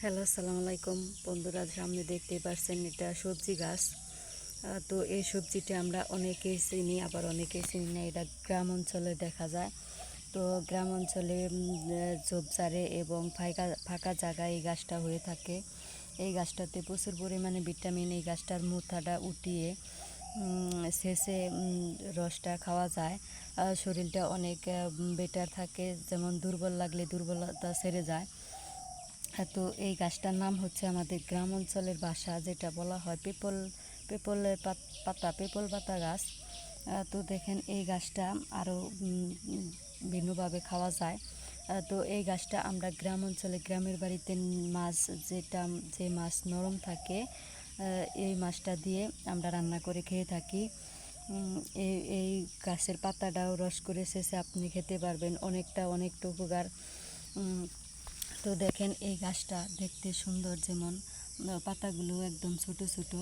Hello, আসসালামু আলাইকুম বন্ধুরা। সামনে দেখতেই পাচ্ছেন এটা সবজি গাছ। তো এই সবজিটা আমরা অনেকেই চিনি, আবার অনেকেই চিনি না। এটা গ্রাম অঞ্চলে দেখা যায়। তো গ্রাম অঞ্চলে ঝোপঝাড়ে এবং ফাঁকা জায়গায় এই গাছটা হয়ে থাকে। এই গাছটাতে প্রচুর পরিমাণে ভিটামিন। এই গাছটার মুথাটা উঠিয়ে শেষে রসটা খাওয়া যায়। শরীরটা অনেক বেটার থাকে, যেমন দুর্বল লাগলে দুর্বলতা সেরে যায়। তো এই গাছটার নাম হচ্ছে আমাদের গ্রাম অঞ্চলের ভাষা যেটা বলা হয় পেপলের পেপল পাতা গাছ। তো দেখেন এই গাছটা আরও ভিন্নভাবে খাওয়া যায়। তো এই গাছটা আমরা গ্রাম অঞ্চলে গ্রামের বাড়িতে মাছ যে মাছ নরম থাকে, এই মাছটা দিয়ে আমরা রান্না করে খেয়ে থাকি। এই গাছের পাতাটাও রস করে শেষে আপনি খেতে পারবেন, অনেকটা উপকার। তো দেখেন এই গাছটা দেখতে সুন্দর, যেমন পাতাগুলো একদম ছোট ছোট।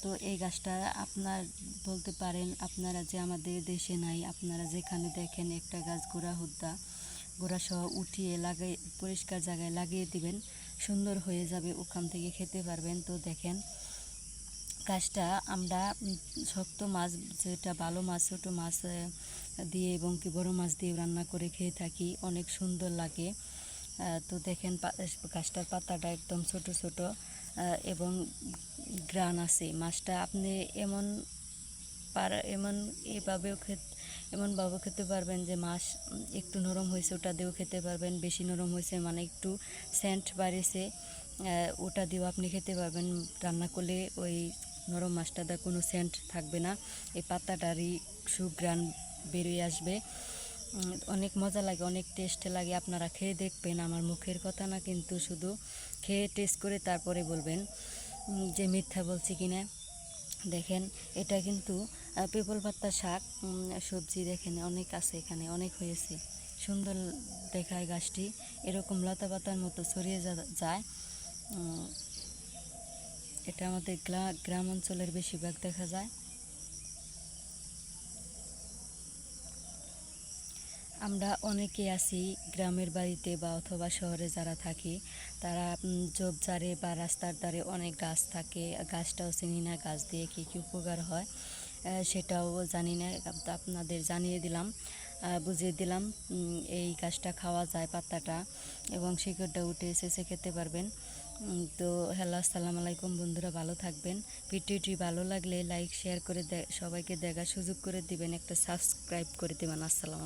তো এই গাছটা আপনার বলতে পারেন আপনারা যে আমাদের দেশে নাই, আপনারা যেখানে দেখেন একটা গাছ গোড়া সহ উঠিয়ে পরিষ্কার জায়গায় লাগিয়ে দিবেন, সুন্দর হয়ে যাবে, ওখান থেকে খেতে পারবেন। তো দেখেন গাছটা আমরা শক্ত মাছ, যেটা ভালো মাছ, ছোটো মাছ দিয়ে এবং কি বড় মাছ দিয়ে রান্না করে খেয়ে থাকি, অনেক সুন্দর লাগে। তো দেখেন গাছটার পাতাটা একদম ছোট ছোট এবং গ্রান আছে। মাছটা আপনি এমনভাবেও খেতে পারবেন যে মাছ একটু নরম হয়েছে ওটা দিয়েও খেতে পারবেন, বেশি নরম হয়েছে মানে একটু সেন্ট বাড়িয়েছে ওটা দিয়েও আপনি খেতে পারবেন। রান্না করলে ওই নরম মাছটাতে কোনো সেন্ট থাকবে না, এই পাতাটারই সুঘ্রাণ বেরিয়ে আসবে। অনেক মজা লাগে, অনেক টেস্ট লাগে। আপনারা খেয়ে দেখবেন, আমার মুখের কথা না কিন্তু, শুধু খেয়ে টেস্ট করে তারপরে বলবেন যে মিথ্যা বলছি কিনা। দেখেন এটা কিন্তু পেপল পাতা শাক সবজি, দেখেন অনেক আছে, এখানে অনেক হয়েছে, সুন্দর দেখায় গাছটি, এরকম লতা পাতার মতো ছড়িয়ে যায়। এটা আমাদের গ্রাম অঞ্চলের বেশিরভাগ দেখা যায়। আমরা অনেকে আছি গ্রামের বাড়িতে বা অথবা শহরে যারা থাকি, তারা ঝোপঝাড়ে বা রাস্তার ধারে অনেক গাছ থাকে, গাছটাও চিনি না, গাছ দিয়ে কী কী উপকার হয় সেটাও জানি না। আপনাদের জানিয়ে দিলাম, বুঝিয়ে দিলাম। এই গাছটা খাওয়া যায় পাতাটা, এবং শিকড়টা উঠে এসে খেতে পারবেন। তো হ্যালো, আসসালামু আলাইকুম বন্ধুরা, ভালো থাকবেন। ভিডিওটি ভালো লাগলে লাইক শেয়ার করে সবাইকে দেখার সুযোগ করে দিবেন, একটা সাবস্ক্রাইব করে দেবেন। আসসালাম।